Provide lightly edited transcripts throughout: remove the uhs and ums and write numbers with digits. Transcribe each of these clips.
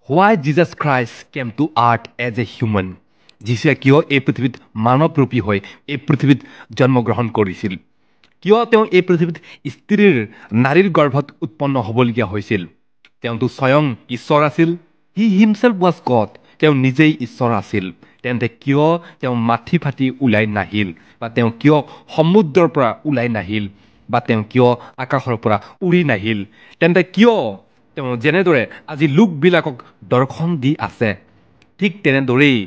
Why Jesus Christ came to earth as a human? যিশুৱে কিয় এই পৃথিৱীত মানৱৰূপী হৈ এই পৃথিৱীত জন্মগ্ৰহণ কৰিছিল? কিয় তেওঁ এই পৃথিৱীত নাৰীৰ গৰ্ভত উৎপন্ন হ'বলগীয়া হৈছিল? তেওঁতো স্বয়ং ঈশ্বৰ আছিল। হি হিমছেল্ফ ৱাজ গড। তেওঁ নিজেই ঈশ্বৰ আছিল। তেন্তে কিয় তেওঁ মাথি ফাটি ওলাই নাহিল, বা তেওঁ কিয় সমুদ্ৰৰ পৰা ওলাই নাহিল, বা তেওঁ কিয় আকাশৰ পৰা উৰি নাহিল? তেন্তে কিয় তেওঁ যেনেদৰে আজি লোকবিলাকক দৰ্শন দি আছে, ঠিক তেনেদৰেই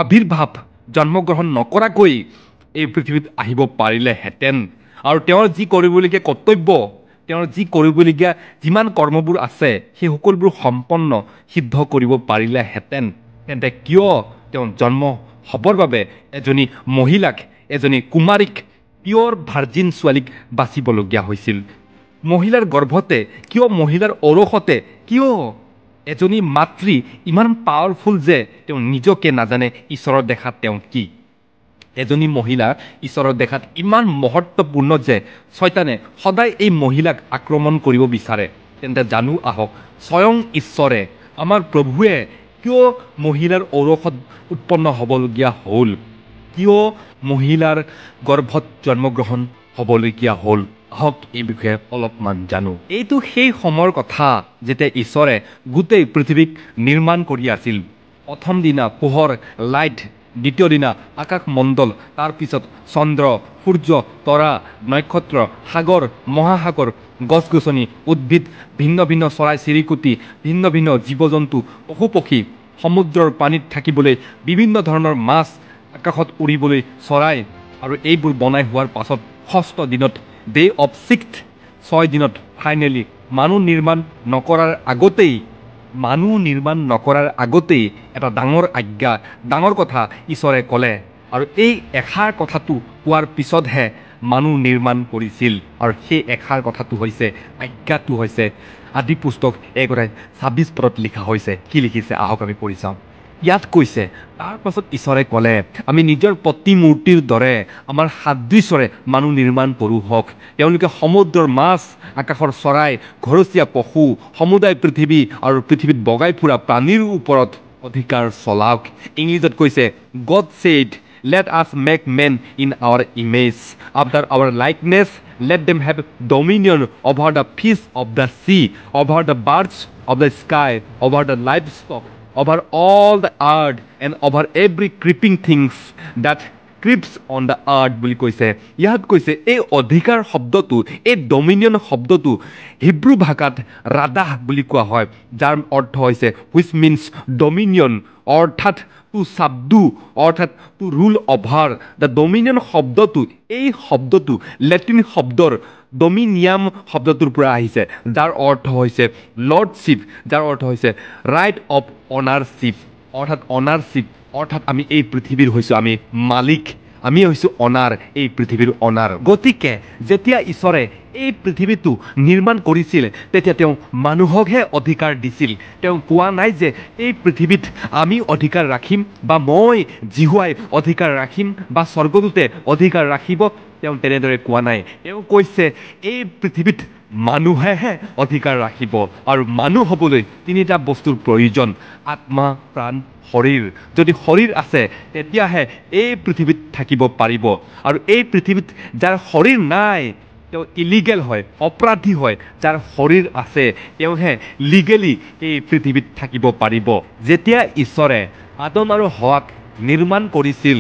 আবিৰ্ভাৱ জন্মগ্ৰহণ নকৰাকৈ এই পৃথিৱীত আহিব পাৰিলেহেঁতেন, আৰু তেওঁৰ যি কৰিবলগীয়া কৰ্তব্য, তেওঁৰ যি কৰিবলগীয়া যিমান কৰ্মবোৰ আছে, সেই সকলোবোৰ সম্পন্ন সিদ্ধ কৰিব পাৰিলেহেঁতেন, তেন্তে কিয় তেওঁ জন্ম হ'বৰ বাবে এজনী মহিলাক, এজনী কুমাৰীক, পিয়ৰ ভাৰ্জিন ছোৱালীক বাচিবলগীয়া হৈছিল? মহিলাৰ গৰ্ভতে কিয়, মহিলাৰ ঔৰসতে কিয় এজনী মাতৃ ইমান পাৱাৰফুল যে তেওঁ নিজকে নাজানে ঈশ্বৰৰ দেখাত তেওঁ কি? এজনী মহিলা ঈশ্বৰৰ দেখাত ইমান মহত্বপূৰ্ণ যে শয়তানে সদায় এই মহিলাক আক্ৰমণ কৰিব বিচাৰে। তেন্তে জানো আহক, স্বয়ং ঈশ্বৰে, আমাৰ প্ৰভুৱে কিয় মহিলাৰ ঔৰসত উৎপন্ন হ'বলগীয়া হ'ল? কিয় মহিলাৰ গৰ্ভত জন্মগ্ৰহণ হ'বলগীয়া হ'ল? আহক এই বিষয়ে অলপমান জানো। এইটো সেই সময়ৰ কথা যেতিয়া ঈশ্বৰে গোটেই পৃথিৱীক নিৰ্মাণ কৰি আছিল। প্ৰথম দিনা পোহৰ, লাইট, দ্বিতীয় দিনা আকাশমণ্ডল, তাৰপিছত চন্দ্ৰ, সূৰ্য, তৰা, নক্ষত্ৰ, সাগৰ, মহাসাগৰ, গছ গছনি, উদ্ভিদ, ভিন্ন ভিন্ন চৰাই চিৰিকটি, ভিন্ন ভিন্ন জীৱ জন্তু, পশু পক্ষী, সমুদ্ৰৰ পানীত থাকিবলৈ বিভিন্ন ধৰণৰ মাছ, আকাশত উৰিবলৈ চৰাই, আৰু এইবোৰ বনাই হোৱাৰ পাছত ষষ্ঠ দিনত, ডে অফ ছিক্সথ, 6 দিনত ফাইনেলি মানুহ নিৰ্মাণ নকৰাৰ আগতেই এটা ডাঙৰ আজ্ঞা, ডাঙৰ কথা ঈশ্বৰে ক'লে, আৰু এই এষাৰ কথাটো কোৱাৰ পিছতহে মানুহ নিৰ্মাণ কৰিছিল। আৰু সেই এষাৰ কথাটো হৈছে, আজ্ঞাটো হৈছে আদি পুস্তক 1:26 লিখা হৈছে। কি লিখিছে আহক আমি পঢ়ি চাওঁ। ইয়াত কৈছে, তাৰ পাছত ঈশ্বৰে ক'লে, আমি নিজৰ প্ৰতিমূৰ্তিৰ দৰে আমাৰ সাদৃশ্যৰে মানুহ নিৰ্মাণ কৰোঁ হওক। তেওঁলোকে সমুদ্ৰৰ মাছ, আকাশৰ চৰাই, ঘৰচীয়া পশু, সমুদায় পৃথিৱী আৰু পৃথিৱীত বগাই ফুৰা প্ৰাণীৰ ওপৰত অধিকাৰ চলাওক। ইংলিছত কৈছে, god said, let us make men in our image, after our likeness, let them have dominion over the fish of the sea, over the birds of the sky, over the livestock, over all the earth, and over every creeping things that creeps on the earth বুলি কৈছে। ইয়াত কৈছে এই অধিকাৰ শব্দটো, এই dominion শব্দটো Hebrew ভাষাত ৰাদাহ বুলি কোৱা হয়, যাৰ অৰ্থ হৈছে হুইচ মিনছ ডমিনিয়ন, অৰ্থাৎ টু চাবডু, অৰ্থাৎ to rule over. The dominion শব্দটো, এই শব্দটো লেটিন শব্দৰ ডমিনিয়াম শব্দটোৰ পৰা আহিছে, যাৰ অৰ্থ হৈছে লৰ্ডশ্বিপ, যাৰ অৰ্থ হৈছে ৰাইট অফ অনাৰশ্বিপ, অৰ্থাৎ অনাৰশ্বিপ, অৰ্থাৎ আমি এই পৃথিৱীৰ হৈছোঁ আমি মালিক, আমি হৈছোঁ অনাৰ, এই পৃথিৱীৰ অনাৰ। গতিকে যেতিয়া ঈশ্বৰে এই পৃথিৱীটো নিৰ্মাণ কৰিছিল, তেতিয়া তেওঁ মানুহকহে অধিকাৰ দিছিল। তেওঁ কোৱা নাই যে এই পৃথিৱীত আমি অধিকাৰ ৰাখিম, বা মই জিহুৱাই অধিকাৰ ৰাখিম, বা স্বৰ্গদূতে অধিকাৰ ৰাখিব। তেওঁ তেনেদৰে কোৱা নাই। তেওঁ কৈছে এই পৃথিৱীত মানুহেহে অধিকাৰ ৰাখিব, আৰু মানুহ হ'বলৈ 3টা বস্তুৰ প্ৰয়োজন, আত্মা, প্ৰাণ, শৰীৰ। যদি শৰীৰ আছে তেতিয়াহে এই পৃথিৱীত থাকিব পাৰিব, আৰু এই পৃথিৱীত যাৰ শৰীৰ নাই তেওঁ ইলিগেল হয়, অপৰাধী হয়। যাৰ শৰীৰ আছে তেওঁহে লিগেলি এই পৃথিৱীত থাকিব পাৰিব। যেতিয়া ঈশ্বৰে আদম আৰু হাৱাক নিৰ্মাণ কৰিছিল,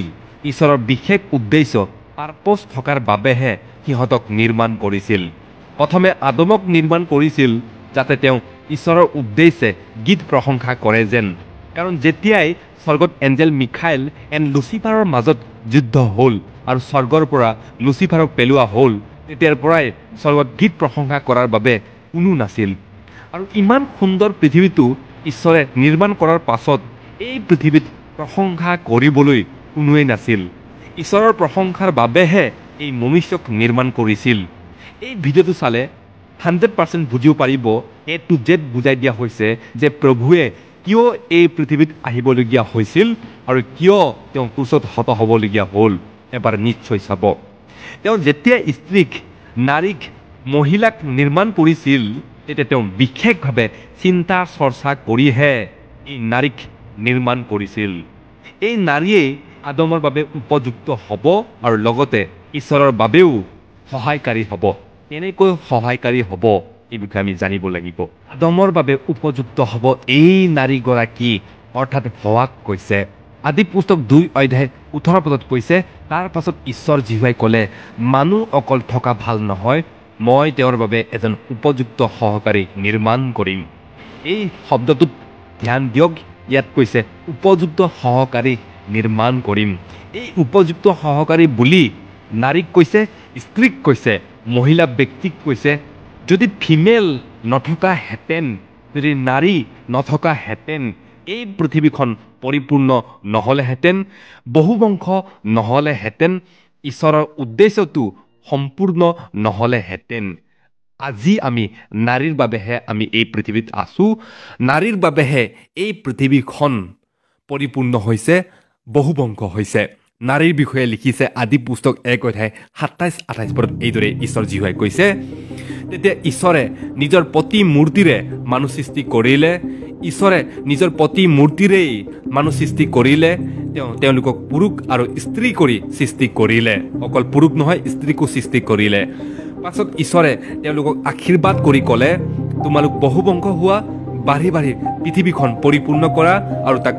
ঈশ্বৰৰ বিশেষ উদ্দেশ্য, পাৰ্পছ থকাৰ বাবেহে সিহঁতক নিৰ্মাণ কৰিছিল। প্ৰথমে আদমক নিৰ্মাণ কৰিছিল যাতে তেওঁ ঈশ্বৰৰ উদ্দেশ্যে গীত প্ৰশংসা কৰে যেন। কাৰণ যেতিয়াই স্বৰ্গত এঞ্জেল মিখাইল এণ্ড লুচিফাৰৰ মাজত যুদ্ধ হ'ল, আৰু স্বৰ্গৰ পৰা লুচিফাৰক পেলোৱা হ'ল, তেতিয়াৰ পৰাই স্বৰ্গত গীত প্ৰশংসা কৰাৰ বাবে কোনো নাছিল। আৰু ইমান সুন্দৰ পৃথিৱীটো ঈশ্বৰে নিৰ্মাণ কৰাৰ পাছত এই পৃথিৱীত প্ৰশংসা কৰিবলৈ কোনোৱেই নাছিল। ঈশ্বৰৰ প্ৰশংসাৰ বাবেহে এই মনুষ্যক নিৰ্মাণ কৰিছিল। এই ভিডিঅ'টো চালে 100% বুজিব পাৰিব, A to Z বুজাই দিয়া হৈছে যে প্ৰভুৱে কিয় এই পৃথিৱীত আহিবলগীয়া হৈছিল, আৰু কিয় তেওঁ ক্ৰুচত হত হ'বলগীয়া হ'ল। এবাৰ নিশ্চয় চাব। তেওঁ যেতিয়া স্ত্ৰীক, নাৰীক, মহিলাক নিৰ্মাণ কৰিছিল, তেতিয়া তেওঁ বিশেষভাৱে চিন্তা চৰ্চা কৰিহে এই নাৰীক নিৰ্মাণ কৰিছিল। এই নাৰীয়ে আদমৰ বাবে উপযুক্ত হ'ব আৰু লগতে ঈশ্বৰৰ বাবেও সহায়কাৰী হ'ব। কেনেকৈ সহায়কাৰী হ'ব এই বিষয়ে আমি জানিব লাগিব। আদমৰ বাবে উপযুক্ত হ'ব এই নাৰীগৰাকী অৰ্থাৎ হৱাক কৈছে। আদি পুস্তক 2 অধ্যায় 18 পদত কৈছে, তাৰ পাছত ঈশ্বৰ জিহুৱাই ক'লে, মানুহ অকল থকা ভাল নহয়, মই তেওঁৰ বাবে এজন উপযুক্ত সহকাৰী নিৰ্মাণ কৰিম। এই শব্দটোত ধ্যান দিয়ক, ইয়াত কৈছে উপযুক্ত সহকাৰী নিৰ্মাণ কৰিম। এই উপযুক্ত সহকাৰী বুলি নাৰীক কৈছে, স্ত্ৰীক কৈছে, মহিলা ব্যক্তিক কৈছে। যদি ফিমেল নথকাহেঁতেন, যদি নাৰী নথকাহেঁতেন, এই পৃথিৱীখন পৰিপূৰ্ণ নহ'লেহেঁতেন, বহুবংশ নহ'লেহেঁতেন, ঈশ্বৰৰ উদ্দেশ্যটো সম্পূৰ্ণ নহ'লেহেঁতেন। আজি আমি নাৰীৰ বাবেহে আমি এই পৃথিৱীত আছোঁ, নাৰীৰ বাবেহে এই পৃথিৱীখন পৰিপূৰ্ণ হৈছে, বহুবংশ হৈছে। নাৰীৰ বিষয়ে লিখিছে আদি পুস্তক 1 অধ্যায় 27-28 পদত এইদৰে ঈশ্বৰ জিহুৱাই কৈছে, তেতিয়া ঈশ্বৰে নিজৰ প্ৰতিমূৰ্তিৰে মানুহ সৃষ্টি কৰিলে, ঈশ্বৰে নিজৰ প্ৰতিমূৰ্তিৰেই মানুহ সৃষ্টি কৰিলে, তেওঁলোকক পুৰুষ আৰু স্ত্ৰী কৰি সৃষ্টি কৰিলে। অকল পুৰুষ নহয়, স্ত্ৰীকো সৃষ্টি কৰিলে। পাছত ঈশ্বৰে তেওঁলোকক আশীৰ্বাদ কৰি ক'লে, তোমালোক বহুবংশ হোৱা, বাঢ়ি বাঢ়ি পৃথিৱীখন পৰিপূৰ্ণ কৰা আৰু তাক